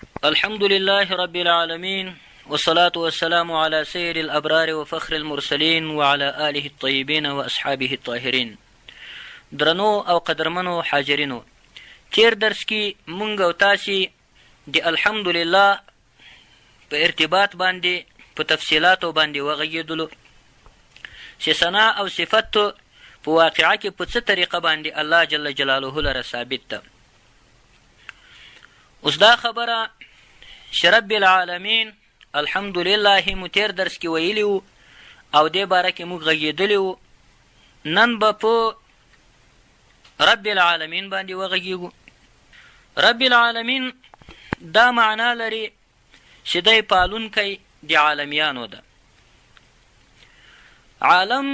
الحمد لله رب العالمين والصلاة والسلام على سير الأبرار وفخر المرسلين وعلى آله الطيبين وأصحابه الطاهرين. درنو او قدرمنو حاضرینو، تیر درس کې مونږ او تاسې د الحمدلله په ارتباط باندې په تفصیلاتو باندې وغږېدلو چې ثنا او صفت په واقعه کې په څه طریقه باندې الله جل جلاله لره ثابت ده. اوس دا خبره چې رب العالمین الحمدلله مو تیر درس کې ویلي وو او دې باره کې موږ غږېدلي وو. نن به په رب العالمین باندې وغږیږو. رب العالمین دا معنا لري چې دی پالونکی د عالمیانو ده. عالم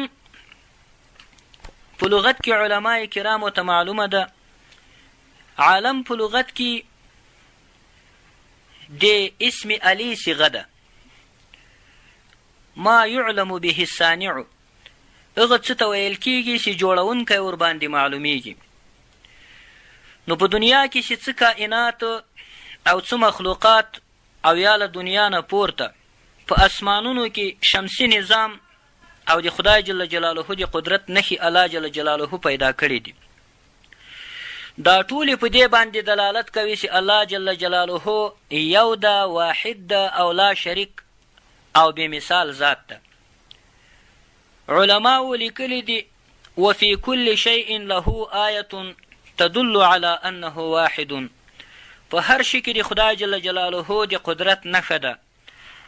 په لغت کې علماء کرامو ته معلومه ده. عالم په لغت کې د اسم علی صیغه ده. ما یعلم به الصانع، هغه څه ته ویل کېږي چې جوړونکی ورباندې معلومیږي. نو په دنیا کې چې څه کائنات او څه مخلوقات او یا له دنیا نه پورته په اسمانونو کې شمسي نظام او د خدای جل جلاله د قدرت نښې الله جل جلاله پیدا کړي دي. دا ټولې په دې باندې دلالت کوي چې الله جل جلاله یو ده، واحد ده او لا شریک او بې مثال ذات ده. علماء لیکلي دي وفي كل شيء له آية تدل على أنه واحد. په هر شي کې د خدای جل جلاله د قدرت نښه ده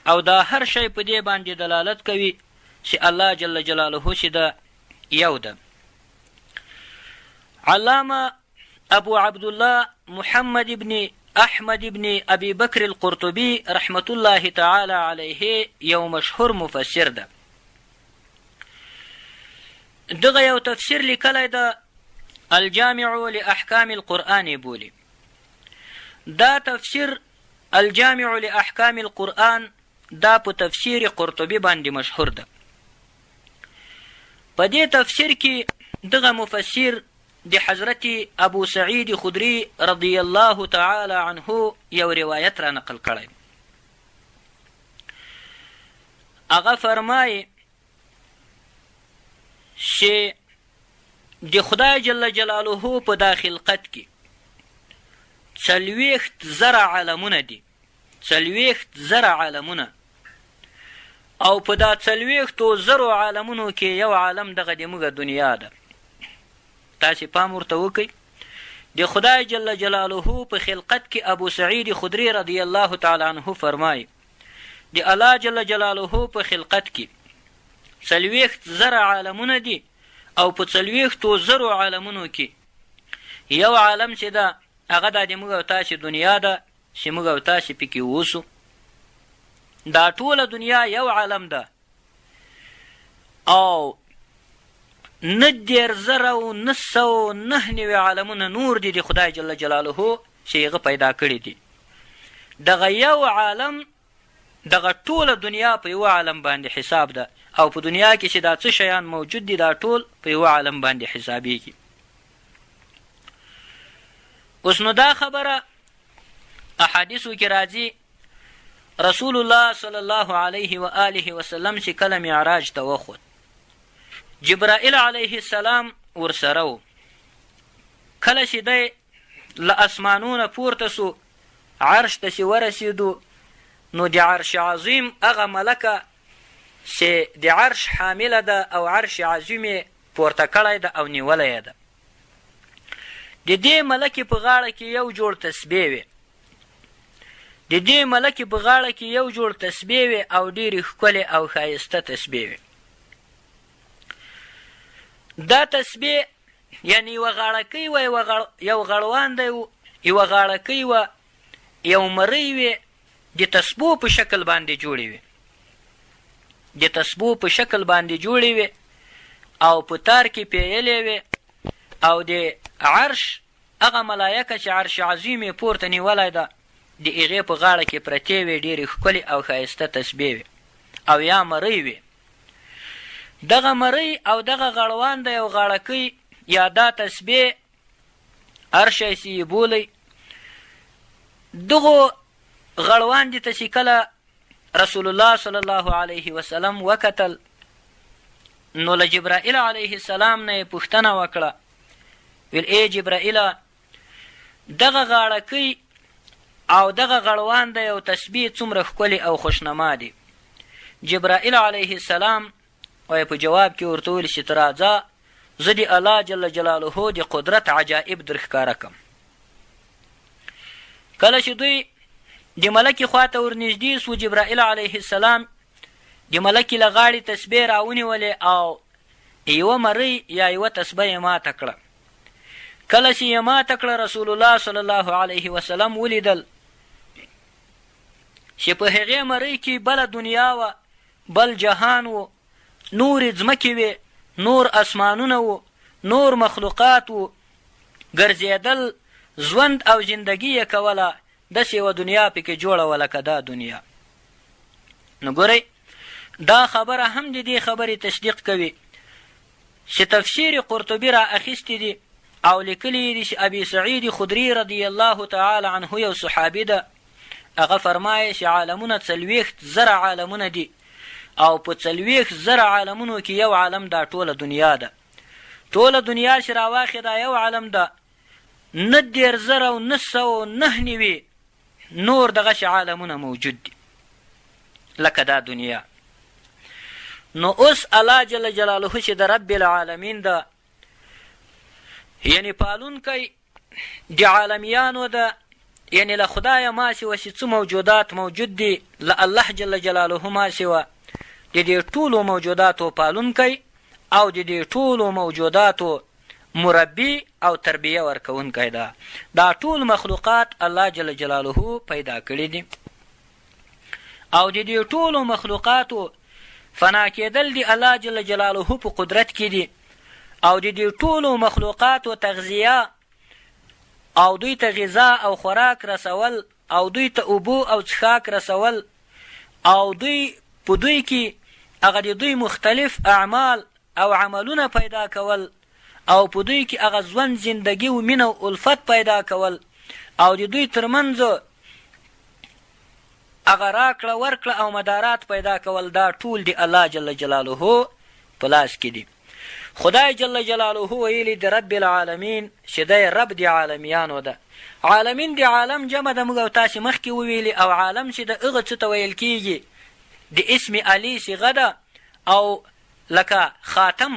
او دا هر شی په دې باندې دلالت کوي چې الله جل جلاله چې ده یو ده. علامه ابو عبدالله محمد بن احمد بن ابي بكر القرطبي رحمة الله تعالى عليه یو مشهور مفسر ده. دغه یو تفسیر لیکلی ده الجامع لاحکام القرآن بولی. دا تفسیر الجامع لاحکام القرآن دا په تفسیر قرطبي باندې مشهور ده. په دې تفسیر کې دغه مفسر د حضرت ابو سعید خدری رضی الله تعالی عنه یو روایت را نقل کړی. هغه فرمایي چې د خدای جل جلاله په دا خلقت کې 40,000 عالمونه دي. 40,000 عالمونه، او په دا 40,000 عالمونو کې یو عالم دغه د موږ دنیا ده. تاسې پام ورته وکئ. د خدای جل جلاله په خلقت کې ابو سعید خدری رضی الله تعالی عنه فرمایي د الله جل جلاله په خلقت کې 40,000 عالمونه دي او په 40,000 عالمونو کې یو عالم چې ده هغه دا د موږ او تاسې دنیا ده چې موږ او تاسې پکې اوسو. دا ټوله دنیا یو عالم ده او 9,999 عالمونه نور دي د خدای جل جلاله چې هغه پیدا کړي دي. دغه یو عالم دغه ټوله دنیا په یو عالم باندې حساب ده او په دنیا کې چې دا څه شیان موجود دي دا ټول په یو عالم باندې حسابیږي. اوس نو دا خبره احادیثو کې راځي. رسول الله صلی الله علیه و آله وسلم چې کله معراج ته وخوت، جبرائیل علیه السلام ورسره و. کله چې دی له اسمانونه پورته سو عرش ته چې ورسېدو نو د عرش عظیم هغه ملکه چې د عرش حامله ده او عرش عظیم یې پورته کړی ده او نیولی یې ده. د دې ملکې په غاړه کې یو جوړ تسبیح وې. د دې ملکې په غاړه کې یو جوړ تسبیح وې او ډېرې ښکلې او ښایسته تسبیح وې. دا تسبیح یعنې یوه غاړکۍ وه، یو غړوانده و، یوه غاړکۍ وه، یو مرۍ وې د تسبو په شکل باندې جوړې وې. د تسبو په شکل باندې جوړې وې او په تار کې پیلې وې او د عرش هغه ملایکه چې عرش عظیم یې پورته نیولی ده د هغې په غاړه کې پرتې وې. ډېرې ښکلې او ښایسته تسبیح وې او یا مرۍ وې. دغه مرۍ او دغه غړوانده یو غاړکۍ یا دا تسبیح هر شی چې یې بولی دغو غړواندې ته چې کله رسول الله صلی الله علیه وسلم وکتل نو له جبرائیل علیه السلام نه یې پوښتنه وکړه، ویل ای جبرائیله دغه غاړکۍ او دغه غړوان دی او تسبیح څومره ښکلي او خوشنما دي. جبرائیل علیه السلام وایي په جواب کې ورته وویل چې ته راځه زه د الله جل جلاله د قدرت عجایب در ښکاره کړم. کله چې دوی د ملکې خواته ورنږدې سو جبرائیل علیه السلام د ملکې له غاړې تسبیح راونیولې او یوه مرۍ یا یوه تسبه یې ماته کړه. کله چې یې ماته کړه رسول الله صلی الله علیه وسلم ولیدل چې په هغې مرۍ کې بله دنیا وه، بل جهان و، نورې ځمکې وې، نور اسمانونه و، نور مخلوقات و، ګرځېدل ژوند او زندګي یې کوله، داسې یوه دنیا پکې جوړه وه لکه دا دنیا. نو ګورئ دا خبره هم د دې خبرې تصدیق کوي چې تفسیر قرطبي را اخیستې دي او لیکلی دي چې ابي سعید خدري رضی الله تعالی عنه یو صحابي ده، هغه فرمایي چې عالمونه 40,000 عالمونه دي او په 40,000 عالمونو کې یو عالم دا ټوله دنیا ده. ټوله دنیا چې راواخې دا یو عالم ده، 19,999 نور دغه عالمونه موجود دي لکه دا دنیا. نو اوس الله جل جلاله چې د رب العالمین ده، یعنی پالونکی د عالمیانو ده، یعنی له خدایه ما سوه چې څه موجودات موجود دي، له الله جل جلاله ما سوه د دې ټولو موجوداتو پالونکی او د دې ټولو موجوداتو مربي او تربیه ورکوونکی ده. دا ټول مخلوقات الله جل جلاله پیدا کړي دي او د دې ټولو مخلوقاتو فنا کېدل د الله جل جلاله په قدرت کې دي او د دې ټولو مخلوقاتو تغذیه او دوی ته غذا او خوراک رسول او دوی ته اوبو او څښاک رسول او دوی په دوی کې هغه د دوی مختلف اعمال او عملونه پیدا کول او په دوی کې هغه ژوند زندګي و مینه او الفت پیدا کول او د دوی ترمنځ هغه راکړه ورکړه او مدارات پیدا کول، دا ټول د الله جل جلاله په لاس کې دي. خدای جل جلاله ویلي د رب العالمین چې دی رب د عالمیانو ده. عالمین د عالم جمع ده، موږ او تاسې مخکې وویلي، او عالم چې د هغه څه ته ویل کېږي د اسم علي صیغه ده او لکه خاتم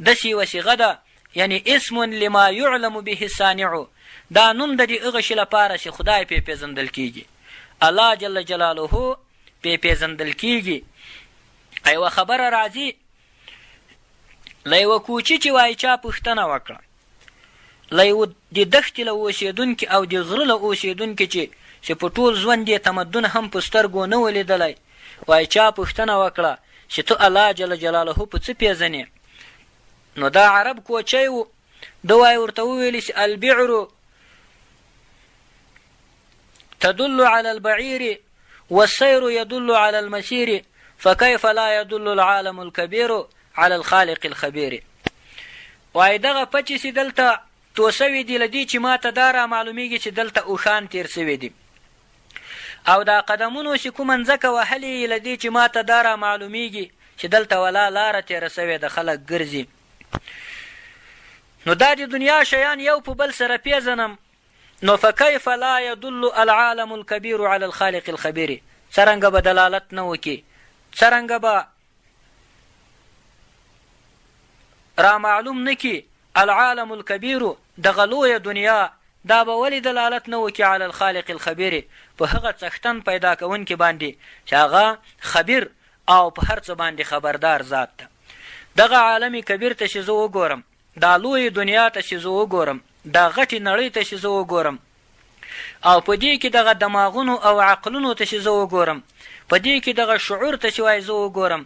داسې یوه صیغه ده، یعنی اسم لما یعلم به الصانع، دا نوم د دې هغه شي لپاره چې خدای پې پېژندل کېږي، الله جل جلاله پې پېژندل کېږي. یوه خبره راځي له یوه کوچي چې وایي چا پوښتنه وکړه، له یوه د دښتې له اوسېدونکي او د غره له اوسېدونکي چې په ټول ژوند یې تمدن هم په سترګو نه و لیدلی، وایي چا پوښتنه وکړه چې ته الله جل جلاله په څه پېژنې؟ نو دا عرب کوچی و، ده وایي ورته وویلي چې البعر تدل على البعير والسير يدل على المسير فكيف لا يدل العالم الكبير على الخالق الخبير. وای دغه پچې چې دلته توسوي دي له دې چې ما ته دا را معلومیږي چې دلته اوښان تیر سوي دي، او دا قدمونو چې کومه ځمکه وهلې له دې چې ما ته دا را معلومیږي چې دلته ولا لاره تیره سوې ده، خلک ګرځي. نو دا د دنیا شیان یو په بل سره پیژنم، نو فکیف لا یدل العالم الکبیر علی الخالق الخبیر، څرنګه به دلالت نه وکړي، څرنګه به را معلوم نه کړي العالم الکبیر دغه لویه دنیا، دا به ولې دلالت نه وکړي علی الخالق الخبیر، په هغه څښتن پیدا کوونکي باندې چې هغه خبیر او په هر څه باندې خبردار ذات ده. دغه عالم کبیر ته چې زه وګورم، دا لویه دنیا ته چې زه وګورم، دا غټې نړۍ ته چې زه وګورم، او په دې کې دغه دماغونو او عقلونو ته چې زه وګورم، په دې کې دغه شعور ته چې وایي زه وګورم،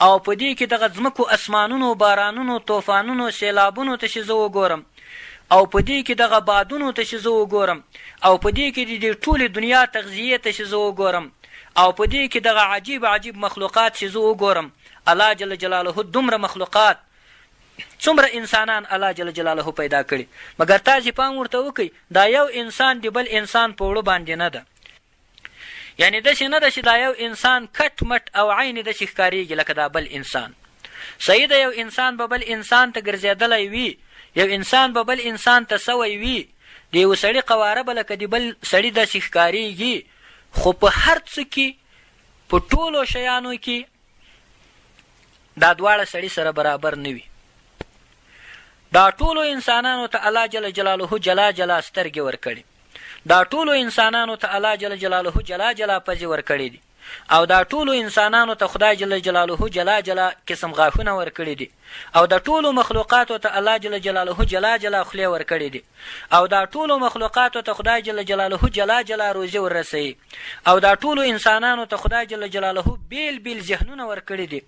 او په دې کې دغه ځمکو اسمانونو بارانونو طوفانونو سیلابونو ته چې زه وګورم، او په دې کې دغه بادونو ته چې زه وګورم، او په دې کې د ټولې دنیا تغذیې ته چې زه وګورم، او په دې کې دغه عجیب عجیب مخلوقات چې زه وګورم. الله جل جلاله دومره مخلوقات، څومره انسانان الله جل جلاله پیدا کړي، مګر تاسې پام ورته وکئ دا یو انسان د بل انسان په وړه باندې نه ده، یعنی داسې نه ده چې دا یو انسان کټ مټ او عین داسې ښکارېږي لکه دا بل انسان. صحیح ده یو انسان به بل انسان ته ګرځېدلی وي، یو انسان به بل انسان ته سوی وي، د یو سړي قواره به لکه د بل سړي داسې ښکارېږي، خو په هر څه کې په ټولو شیانو کې دا دواړه سړي سره برابر نه وي. دا ټولو انسانانو ته الله جل جلاله جلا جلا سترګې ورکړي، دا ټولو انسانانو ته الله جل جلاله جلا جلا پزې ورکړي دي، او دا ټولو انسانانو ته خدای جل جلاله جلا جلا قسم غاښونه ورکړي دي، او دا ټولو مخلوقاتو ته الله جل جلاله جلا جلا خولې ورکړي دي، او دا ټولو مخلوقاتو ته خدای جل جلاله جلا جلا روزي وررسوي، او دا ټولو انسانانو ته خدای جل جلاله بیل بیل ذهنونه ورکړي دي،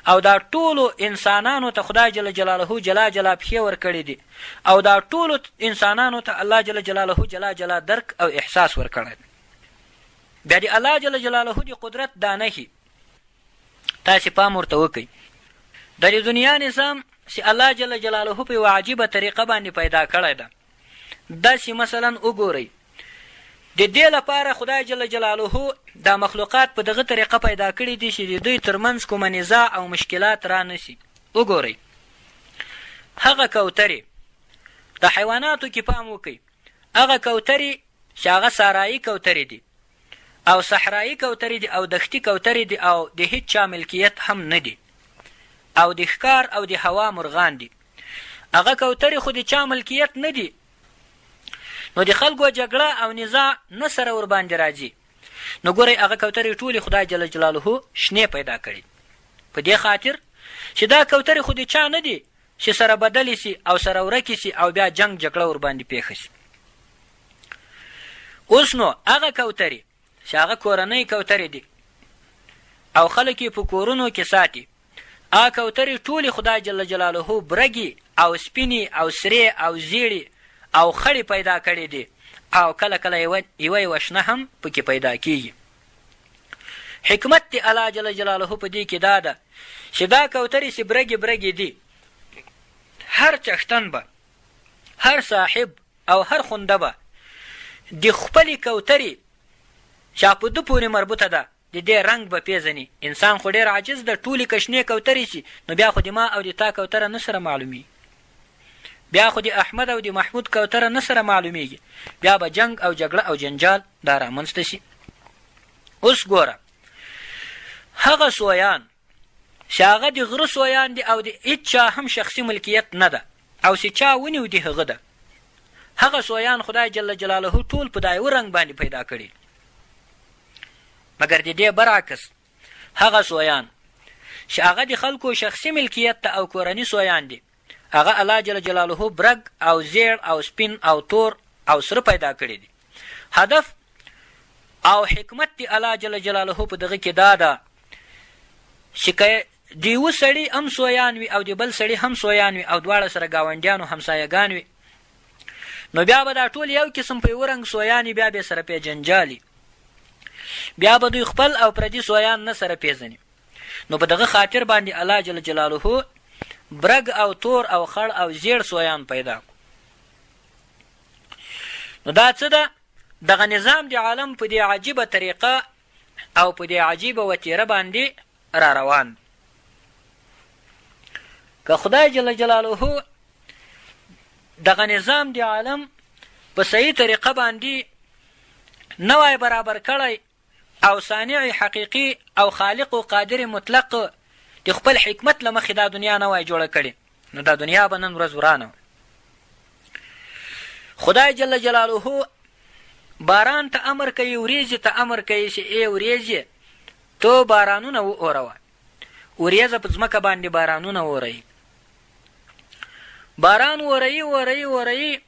او دا ټولو انسانانو ته خدای جل جلاله جلا جلا پښې ورکړي دي، او دا ټولو انسانانو ته الله جل جلاله جلا جلا درک او احساس ورکړی دی. بیا د الله جل جلاله د قدرت دا نښې تاسې پام ورته وکئ. د دې دنیا نظام چې الله جل جلاله په یوه عجیبه طریقه باندې پیدا کړی ده، داسې مثلا وګورئ د دې لپاره خدای جل جلاله دا مخلوقات په دغه طریقه پیدا کړي دي چې د دوی ترمنځ کومه نزاع او مشکلات را نشي. وګورئ هغه کوترې د حیواناتو کې پام وکئ، هغه کوترې چې هغه صحرایي کوترې دي او صحرایي کوترې دي او دښتي کوترې دي او د هیڅ چا ملکیت هم نه دي، او د ښکار او د هوا مرغان دي. هغه کوترې خو د چا ملکیت نه دي، نو د خلکو جګړه او نزاع نه سره ورباندې راځي. نو ګورئ هغه کوترې ټولې خدای جل جلاله شنې پیدا کړي، په دې خاطر چې دا کوترې خو د چا نه دي چې سره بدلې سي او سره ورکې سي او بیا جنګ جګړه ورباندې پیښه سي. اوس نو هغه کوترې چې هغه کورنۍ کوترې دي او خلک یې په کورونو کې ساتي، هغه کوترې ټولې خدای جل جلاله برګې او سپینې او سرې او زیړې او خړې پیدا کړې دي، او کله کله یوه شنه هم پکې پیدا کېږي. حکمت د الله جل جلاله په دې کې دا ده چې دا کوترې چې برګې برګې دي، هر چښتن به، هر صاحب او هر خونده به د خپلې کوترې چې په ده پورې مربوطه ده د دې رنګ به پیژني. انسان خو ډېر عاجز ده، ټولې که شنې کوترې شي نو بیا خو د ما او د تا کوتره نه سره معلومیږي، بیا خو د احمد او د محمود کوتره نه سره معلومیږي، بیا به جنګ او جګړه او جنجال دا رامنځته شي. اوس ګوره هغه سویان چې هغه د غره سویان دي او د هېڅ چا هم شخصي ملکیت نه ده او چې چا ونیو د هغه ده، هغه سویان خدای جل جلاله ټول په دا یو رنګ باندې پیدا کړي. مګر د دې برعکس هغه سویان چې هغه د خلکو شخصي ملکیت ته او کورني سویان دي، هغه الله جل جلاله برګ او زیړ او سپین او تور او سره پیدا کړي دي. هدف او حکمت د الله جل جلاله په دغه کې دا ده چې که د یوه سړي هم سویان وي او د بل سړي هم سویان وي او دواړه سره ګاونډیان او همسایګان وي، نو بیا به دا ټول یو قسم په یوه رنګ سویان بیا به سره پیژنجالي، بیا به دوی خپل او پردي سویان نه سره پیژني. نو په دغه خاطر باندې الله جل جلاله برګ او تور او خړ او زیړ سویان پیدا کړو. نو دا څه ده؟ دغه نظام د عالم په دې عجیبه طریقه او په دې عجیبه وتیره باندې را روان. که خدای جل جلاله دغه نظام د عالم په صحیح طریقه باندې نه وای برابر کړی او صانع حقیقي او خالق و قادر مطلق د خپل حکمت له مخې دا دنیا نه وای جوړه کړې، نو دا دنیا به نن ورځ ورانه. خدای جل جلاله باران ته امر کوي، وریځې ته امر کوي چې ای وریځې تو بارانونه واوروه، وریځه په ځمکه باندې بارانونه وروي، باران وروي وروي وروي،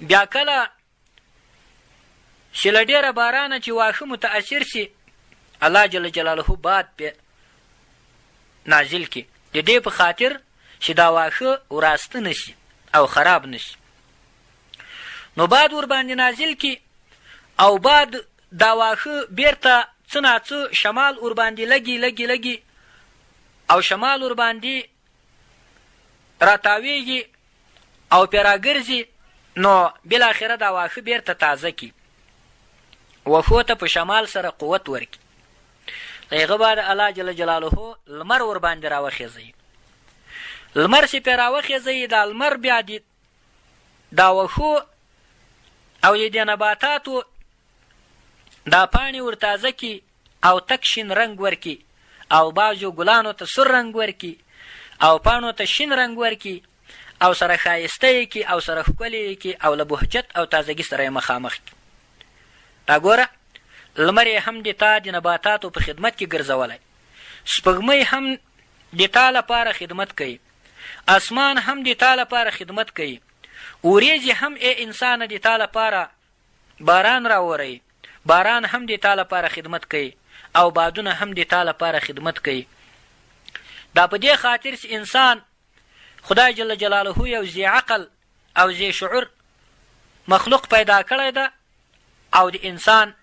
بیا کله چې له ډېره بارانه چې واښه متاثر سي الله جل جلاله باد پې نازل کړي، د دې په خاطر چې دا واښه وراسته نه شي او خراب نه شي. نو باد ورباندې نازل کړي او باد دا واښه بیرته څه ناڅه شمال ورباندې لګي لګي لګي او شمال ورباندې راتاویږي او پرې راګرځي، نو بالاخره دا واښه بیرته تازه کړي. وښو ته په شمال سره قوت ورکړي. د هغه بعد الله جل جلاله لمر ورباندې راوخیځوي. لمر چې پرې راوخیځوي، دا لمر بیا دا وښو او د نباتاتو دا پاڼې ورتازه کړي او تک شین رنګ ورکړي، او بعضو ګلانو ته سور رنګ ورکړي، او پاڼو ته شین رنګ ورکړي، او سره ښایسته یې کړي، او سره ښکلې یې کړي، او له بهجت او تازګي سره یې مخامخ کړي. دا ګوره، لمر یې هم د تا د نباتاتو په خدمت کې ګرځولی، سپوږمۍ هم د تا لپاره خدمت کوي، اسمان هم د تا لپاره خدمت کوي، وریځې هم ای انسانه د تا لپاره باران راوروي، باران هم د تا لپاره خدمت کوي، او بادونه هم د تا لپاره خدمت کوي. دا په دې خاطر چې انسان خدای جل جلاله یو ذی عقل او ذی شعور مخلوق پیدا کړی ده، او د انسان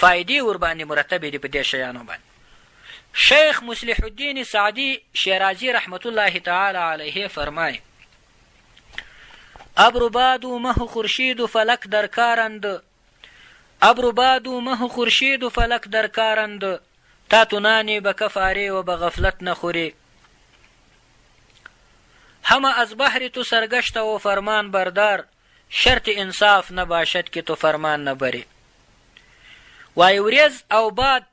فائدې ورباندې مرتبې دي په دې شیانو باندې. شیخ مصلح الدین سعدی شیرازی رحمت الله تعالی علیه فرمای: ابر بادو مه خورشید و فلک در کارند، ابر بادو مه خورشید و فلک در کارند، تا تو نانی به کفاره و به غفلت نخوری. همه از بحر تو سرگشت و فرمان بردار، شرط انصاف نباشد که تو فرمان نبری. وای وریځ او باد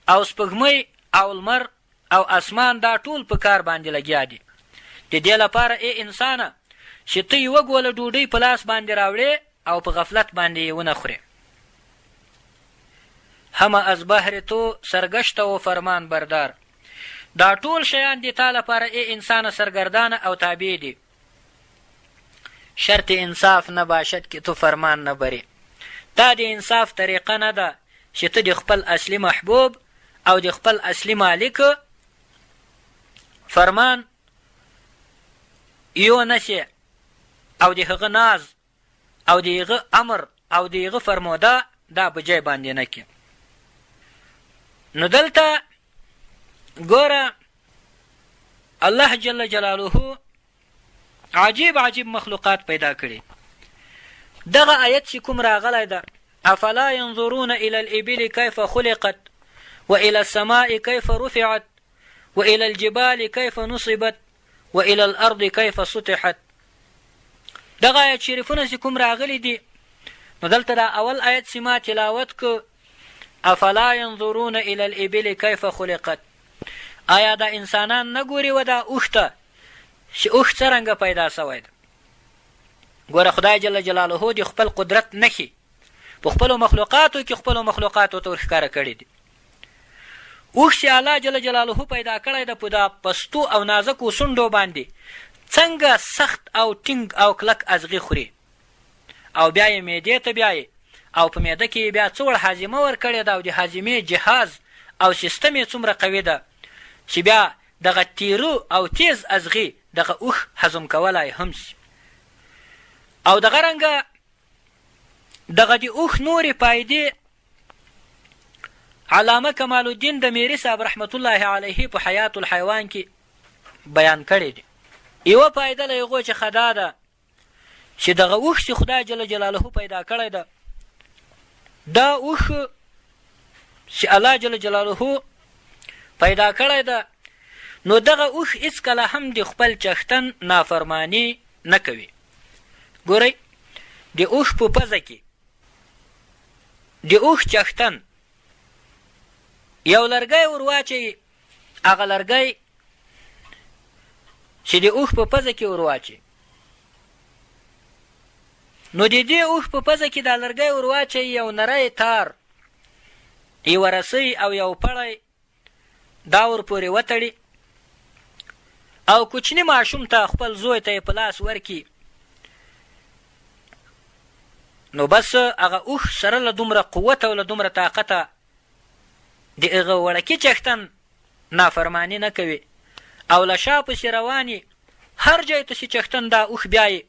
او سپوږمۍ او لمر او اسمان دا ټول په کار باندې لګیا دي. د دې لپاره ای انسانه چې ته یوه ګوله ډوډۍ په لاس باندې راوړې او په غفلت باندې یې ونه خورې. همه از بحر تو سرگشت و فرمان بردار، دا ټول شیان د تا لپاره ای انسانه سرګردانه او تابع دي. شرط انصاف نباشد که تو فرمان نبری. دا د انصاف طریقه نه ده چې ته د خپل اصلي محبوب او د خپل اصلي مالک فرمان یو نشي، او د هغه ناز او د هغه امر او د هغه فرموده دا په جای باندې نه کړي. نو دلته ګوره، الله جل جلاله عجیب عجیب مخلوقات پیدا کړي. دغه آیت چې کوم راغلی ده: افلا ينظرون الى الابل كيف خلقت والى السماء كيف رفعت والى الجبال كيف نصبت والى الارض كيف سطحت. دغه آیت شریفونه چې کوم راغلی دي، نو دلته دا اول آیت چې ما تلاوت کو: افلا ينظرون الى الابل كيف خلقت، آیا دا انسانان نه ګوري و دا اوښ ته چې اوښ څرنګه پیدا سوی ده. ګوره، خدای جل جلاله د خپل قدرت نښې په خپلو مخلوقاتو کې خپلو مخلوقاتو ته ورښکاره کړي دي. اوښ چې الله جل جلاله پیدا کړی ده، په دا پستو او نازکو سونډو باندې څنګه سخت او ټینګ او کلک ازغي خوري، او بیا یې معدې ته بیایي، او په معده کې بیا څوړ هاضمه ورکړې ده، او د هاضمې جهاز او سیستم یې څومره قوي ده چې بیا دغه تیرو او تیز ازغي دغه اوښ هضم کولی هم سي. او دغه رنګه دغه د اوښ نورې پایدې علامه کمال الدین دمیری صاحب رحمت الله علیه په حیات الحیوان کې بیان کړی دی. یوه پایده له هغو څخه دا ده چې دغه اوښ چې خدای جل جلاله پیدا کړی ده، دا اوښ چې الله جل جلاله پیدا کړی ده، نو دغه اوښ هېڅکله هم د خپل چښتن نافرماني نه کوي. ګورئ، د اوښ په پزه کې د اوښ چښتن یو لرګی ور واچوي، هغه لرګی چې د اوښ په پزه کې ور واچوي، نو د دې اوښ په پزه کې دا لرګی ور واچوي، یو نری تار، یوه رسۍ او یو پړی دا ور پورې وتړي، او کوچني ماشوم ته خپل زوی ته یې په لاس ورکړي، نو بس هغه اوښ سره له دومره قوت او له دومره طاقته د هغه وړکي چښتن نافرماني نه کوي، او له شا پسې رواني هر ځای ته چې چښتن دا اوښ بیایي،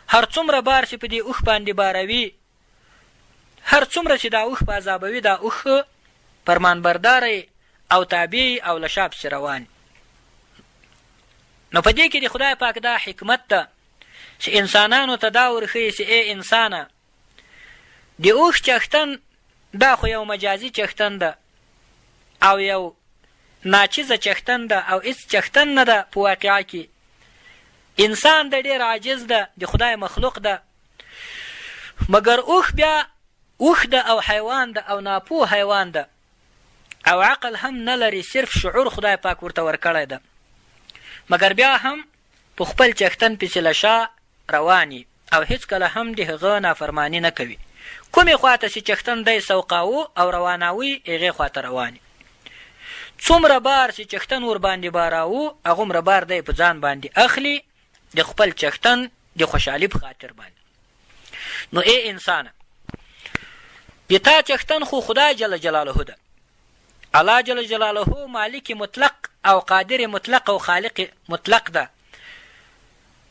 هر څومره بار چې په دې اوښ باندې باروي، هر څومره چې دا اوښ په عذابوي، دا اوښ فرمانبرداره او تابع او له شا پسې رواني. نو په دې کې د خدای پاک دا حکمت ده چې انسانانو ته دا ورښیي چې ای انسانه، د اوښ چښتن دا خو یو مجازي چښتن ده او یو ناچیزه چښتن ده او هیڅ چښتن نه ده په واقعه کې. انسان د ډېر عاجز ده، د خدای مخلوق ده، مګر اوښ بیا اوښ ده او حیوان ده او ناپوه حیوان ده او عقل هم نه لري، صرف شعور خدای پاک ورته ورکړی ده، مګر بیا هم په خپل چښتن پسې له شا رواني او هیڅکله هم د هغه نافرماني نه کوي. کومې خواته چې چښتن دی سوقاوه او روانوي هغې خواته رواني. څومره بار چې چښتن ورباندې باراوه هغومره بار دی په ځان باندې اخلي د خپل چښتن د خوشحالي په خاطر باندې. نو ای انسانه، د تا چښتن خو خدای جل جلاله ده. الله جل جلاله مالک مطلق او قادر مطلق او خالق مطلق ده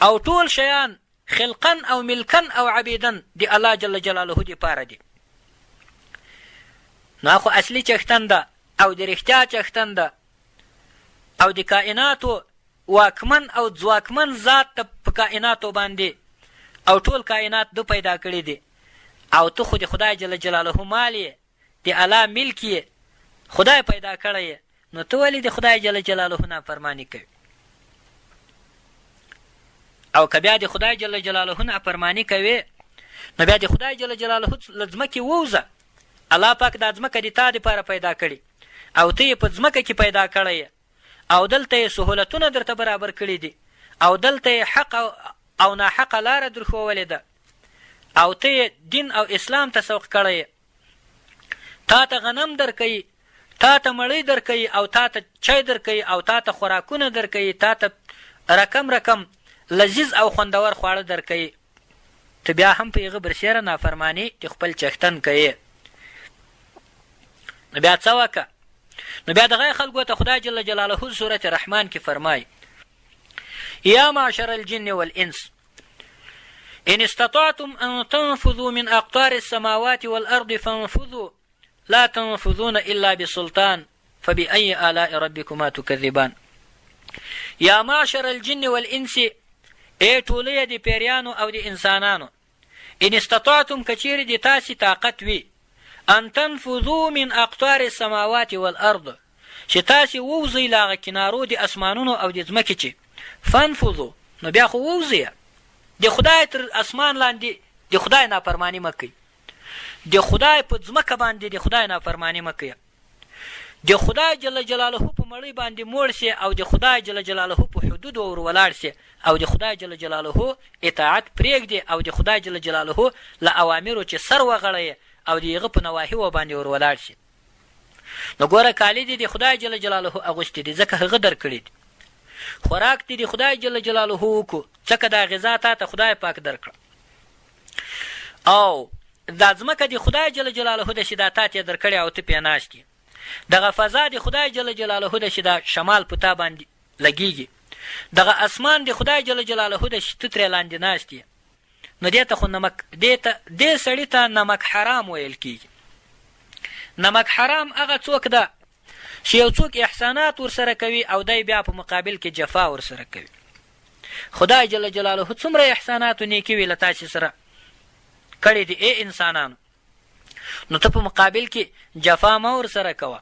او ټول شیان خلقن او ملکن او عبیدن د الله جل جلاله دپاره دي. نو خو اصلي چښتن ده او د رښتیا چښتن ده او د کائناتو واکمن او ځواکمن ذات ته په کائناتو باندې او ټول کائنات دو پیدا کړي دي او ته خو د خدای جل جلاله مال یې، د الله ملک یې، خدای پیدا کړی یې، نو ته ولې د خدای جل جلاله نافرماني کوي؟ او که بیا د خدای جل جلاله نافرماني کوي نو بیا د خدای جل جلاله له ځمکې ووځه. الله پاک دا ځمکه د تا دپاره پیدا کړي او ته یې په ځمکه کې پیدا کړی او دلته یې سهولتونه درته برابر کړي دي او دلته یې حق او ناحقه لاره در ښوولې ده او ته یې دین او اسلام ته سوق کړی، تا ته غنم درکوي، تا ته مړۍ درکوي او تا ته چای درکوي او تا ته خوراکونه درکوي، تا ته رقم لذیذ او خوندور خواړه درکوي، ته بیا هم په هغه برسېره نافرماني د خپل چښتن کوي. نو بیا څه وکړه؟ نو بیا دغه خلکو ته خدای جل جلاله سورة رحمان کې فرمایي: یا معشر الجن والانس ان استطعتم ان تنفذوا من اقطار السماوات والارض فانفذوا لا تنفذون الا بسلطان فبأي آلاء ربكما تكذبان. یا معشر الجن والانس، ای ټولې د پیریانو او د انسانانو، ان استطعتم کچیرې د تاسې طاقت وي، ان تنفذوا من اقطار السماوات والارض، چې تاسې ووځئ له هغه کنارو د اسمانونو او د ځمکې چې فانفذوا، نو بیا خو ووځئ د خدای تر اسمان لاندې د خدای نافرماني مه کوئ، د خدای په ځمکه باندې د خدای نافرماني مه کوئ، د خدای جل جلاله په مړۍ باندې موړ سي او د خدای جل جلاله په حدودو ور ولاړ سي او د خدای جل جلاله اطاعت پرېږدي او د خدای جل جلاله له اوامرو چې سر وغړی او د هغه په نواهیو باندې ور ولاړ سي. نو ګوره کالي دي د خدای جل جلاله اغوستي دي ځکه هغه درکړي دي، خوراک دي د خدای جل جلاله وکړو ځکه دا غذا تا ته خدای پاک درکړه، او دا ځمکه د خدای جل جلاله ده چې دا تا ته یې درکړې او ته پرې ناست یې، دغه فضا د خدای جل جلاله ده چې دا شمال په تا باندې لګېږي، دغه اسمان د خدای جل جلاله ده چې ته ترې لاندې ناست یې، نو دې ته خو دې سړي ته نمک حرام ویل کېږي. نمک حرام هغه څوک ده چې یو څوک احسانات ورسره کوي او دی بیا په مقابل کې جفا ورسره کوي. خدای جل جلاله څومره احسانات و نیکي وي له تاسې سره کړي دي ای انسانانو، نو ته په مقابل کې جفا مه ورسره کوه،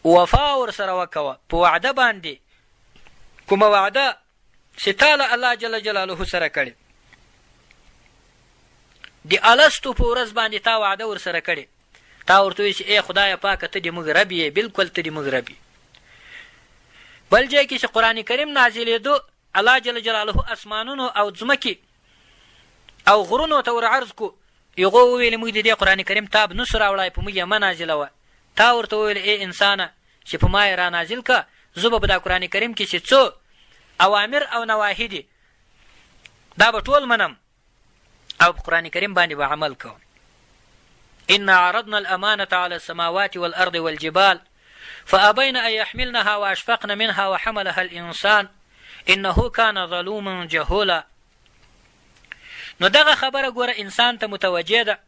وفا ورسره وکوه په وعده باندې، کومه وعده چې تا له الله جل جلاله سره کړې، د الستو په ورځ باندې تا وعده ورسره کړې، تا ورته وایي چې ای خدایه پاکه ته د موږ رب یې، بلکل ته د موږ رب یې. بل ځای کې چې قرآن کریم نازلېدو الله جل جلاله اسمانونو او ځمکې او غرونو ته ور عرض کو، هغو وویل موږ د دې قرآن کریم تاب نسو راوړی، په موږ یې مه نازلوه. تا ورته وویل ای انسانه چې په ما یې را نازل که، زه به په دا قرآن کریم کې چې څو اوامر او نواهي دي دا به ټول منم او په قرآن کریم باندې به عمل کوم. إنا عرضنا الأمانة على السماوات والأرض والجبال فأبين أن يحملنها وأشفقن منها وحملها الإنسان إنه كان ظلوما جهولا. نو دغه خبره ګوره انسان ته متوجه ده،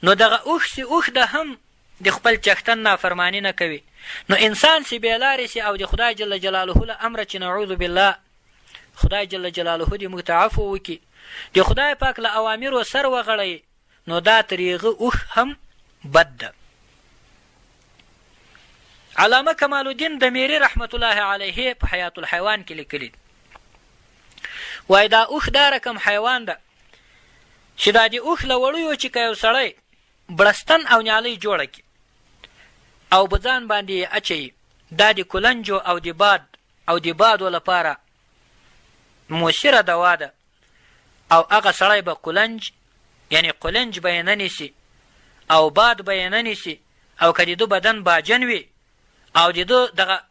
نو دغه اوښ ده هم د خپل چښتن نافرماني نه کوي، نو انسان چې بېلارې سي او د خدای جل جلاله له امره چې نعوذ بالله خدای جل جلاله دې موږ ته عفو وکړي، د خدای پاک له اوامرو سر وغړی، نو دا تر هغه اوښ هم بد ده. علامه کمال الدین دمیری رحمت الله علیه په حیات الحیوان کې لیکلي وایي دا اوښ دا رقم حیوان ده چې دا د اوښ له وړیو چې که یو سړی بړستن او نیالۍ جوړه کړي او په ځان باندې یې اچوي دا د کلنجو او د بادو لپاره مؤثره دوا ده او هغه سړی به قلنج به یې نه نیسي او باد به یې نه نیسي او که د ده بدن باجن وي او د ده دغه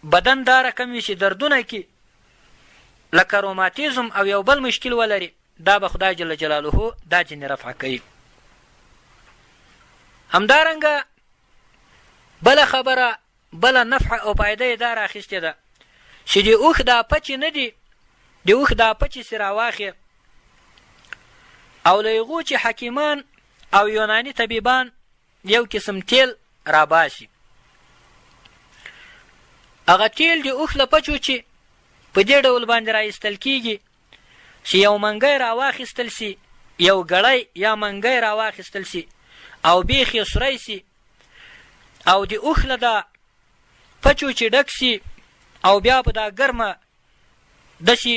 بدن دا رقم وي چې دردونه کې لکه روماتیزم او یو بل مشکل ولري دا به خدای جل جلاله دا ځینې رفع کوي. همدارنګه بله خبره بله نفع او فایده یې دا راخیستې ده چې د اوښ دا پچې نه دي د اوښ دا پچې سې راواخې او له هغو چې حکیمان او یوناني طبیبان یو قسم تیل راباسي. هغه تیل د اوښ له پچو چې په دې ډول باندې راایستل کیږي چې یو منګی راواخیستل سي یو ګړی یا منګی راواخیستل سي او بیخ یې سوری سي او د اوښ له دا پچو چې ډک سي او بیا په دا ګرمه داسې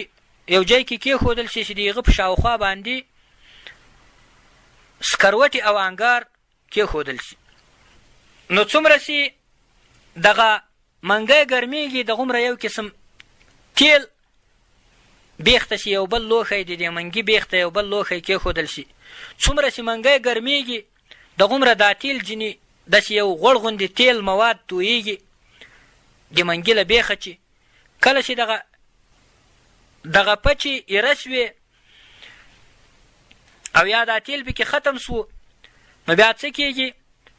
یو ځای کې کېښودل سي چې د هغه په شاوخوا باندې سکروټې او انګار کېښودل سي. نو څومره سي دغه منګی ګرمیږي دغومره یو قسم تیل بیخ ته سي یو بل لوښی د دې منګي بیخ ته یو بل لوښی کېښودل سي څومره چې منګی ګرمیږي دغومره دا تیل ځینې داسې یو غوړ غوندې تیل مواد تویږي د منګي له بیخه چې کله چې دغه پچې ایره سوې او یا دا تیل پکې ختم سو نو بیا څه کېږي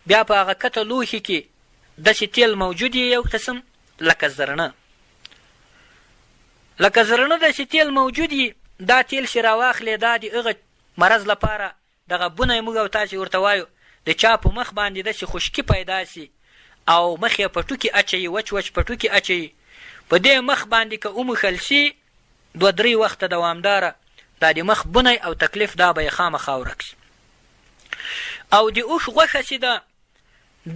بیا په هغه کته لوښي کې داسې تیل موجود یو قسم لکه زرنه داسې تیل موجود یي دا تیل چې راواخلې دا د هغه مرض لپاره دغه بونه یې موږ او تاسې ورته وایو د چا په مخ باندې داسې خشکي پیدا سي او مخ یې پټو کې اچوي وچ پټو کې اچوي په دې مخ باندې که وموښل سي 2-3 وخته دوامداره دا د مخ بونه او تکلیف دا به یې خامخا ورک سي. او د اوښ غوښه چې ده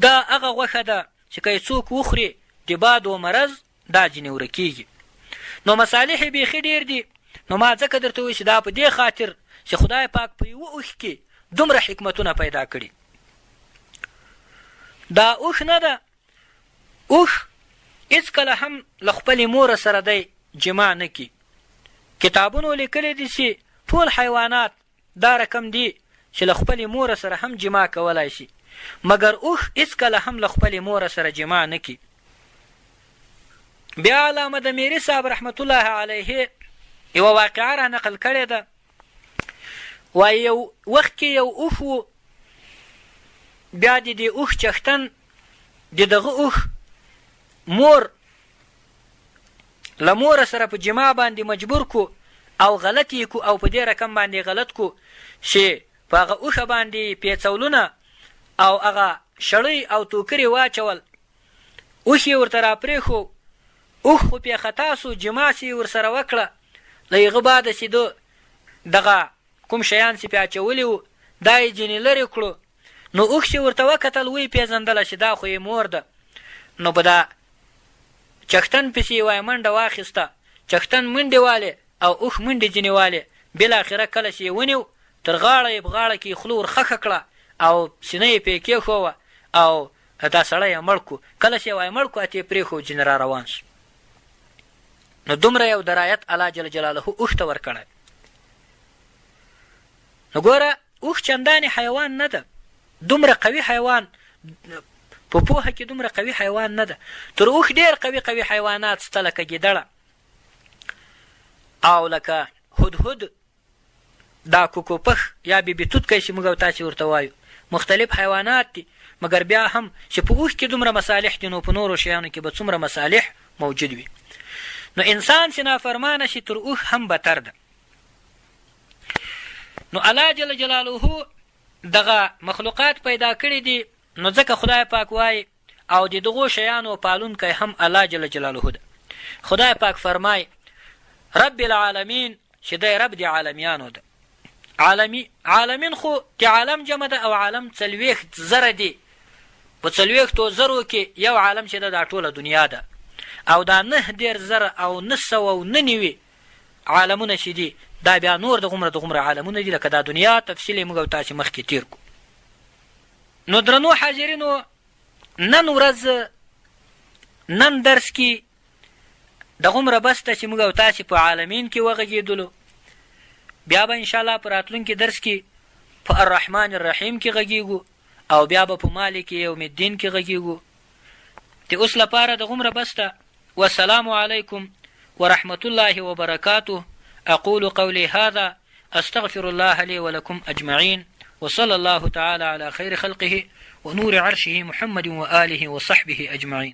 دا هغه غوښه ده چې که یې څوک وخوري د باد و مرض دا ځینې ورکېږي. نو مصالح یې بیخي ډېر دي. نو ما ځکه درته وایي چې دا په دې خاطر چې خدای پاک په یوه اوښ کې دومره حکمتونه پیدا کړي. دا اوښ نه ده اوښ هېڅکله هم له خپلې موره سره دی جماع نه کي. کتابونو لیکلی دي چې ټول حیوانات دا رقم دي چې له خپلې موره سره هم جماع کولی شي مګر اوښ هېڅکله هم له خپلې موره سره جماع نه کي. بیا علامه دمیری صاحب رحمت الله علیه یوه واقعه را نقل کړې ده وایي یو وخت کې یو اوښ و بیا د دې اوښ چښتن د دغه اوښ مور له موره سره په جماع باندې مجبور کو او غلط یې کو او په دې رقم باندې غلط کو چې په هغه اوښه باندې پیڅولونه او هغه شړۍ او توکرې واچول اوښ یې ورته راپرېښو اوښ خو پې خطا سو جماع سې ورسره وکړه له هغه بعده چې ده دغه کوم شیان چې پې اچولي وو دا یې ځینې لرې کړو نو اوښ چې ورته وکتل ویې پېژندله چې دا خو یې مور ده. نو په دا چښتن پسې یې وایي منډه واخیسته چښتن منډې والې او اوښ منډې ځینې والې بالاخره کله چې یې ونیو تر غاړه یې په غاړه کې خوله ورخښه کړه او سینه یې پې کېښووه او دا سړی یې مړ کړو. کله چې یې وایي مړ کړو اتې یې پرېښو ځینې را روان سو. نو دومره یو درایت الله جل جلاله اوښ ته ورکړی. نو ګوره اوښ چندانې حیوان نه ده دومره قوي حیوان په پوهه کې دومره قوي حیوان نه ده. تر اوښ ډېر قوي حیوانات شته لکه ګیدړه او لکه هدهد دا کوکوپخ یا بیبي توتکی چې موږ او تاسې ورته وایو مختلف حیوانات دي مګر بیا هم چې په اوښ کې دومره مصالح دي نو په نورو شیانو کې به څومره مصالح موجود وي. نو انسان چې نافرمانه شي تر اوښ هم بتر ده. نو الله جل جلاله دغه مخلوقات پیدا کړي دي نو ځکه خدای پاک وایي او د دغو شیانو پالونکی هم الله جل جلاله ده. خدای پاک فرمای رب العالمین چې دی رب د عالمیانو ده عالمین خو چې عالم جمع ده او عالم 40,000 دي. په 40,000 کې یو عالم چې ده دا ټوله دنیا ده، او دا 9,000 او 999 عالمونه چې دي دا بیا نور دغومره عالمونه دي لکه دا دنیا. تفصیل یې موږ او تاسې مخکې تیر کو. نو درنو حاضرینو، نن درس کې دغومره بس ته چې موږ او تاسې په عالمین کې وغږېدلو. بیا به انشاءالله په راتلونکي درس کې په الرحمن الرحیم کې غږېږو او بیا به په مالک یوم الدین کې غږېږو. د اوس لپاره دغومره بس ته. والسلام علیکم ورحمة الله وبركاته. أقول قولي هذا أستغفر الله لي ولكم أجمعين، وصلى الله تعالى على خير خلقه ونور عرشه محمد وآله وصحبه أجمعين.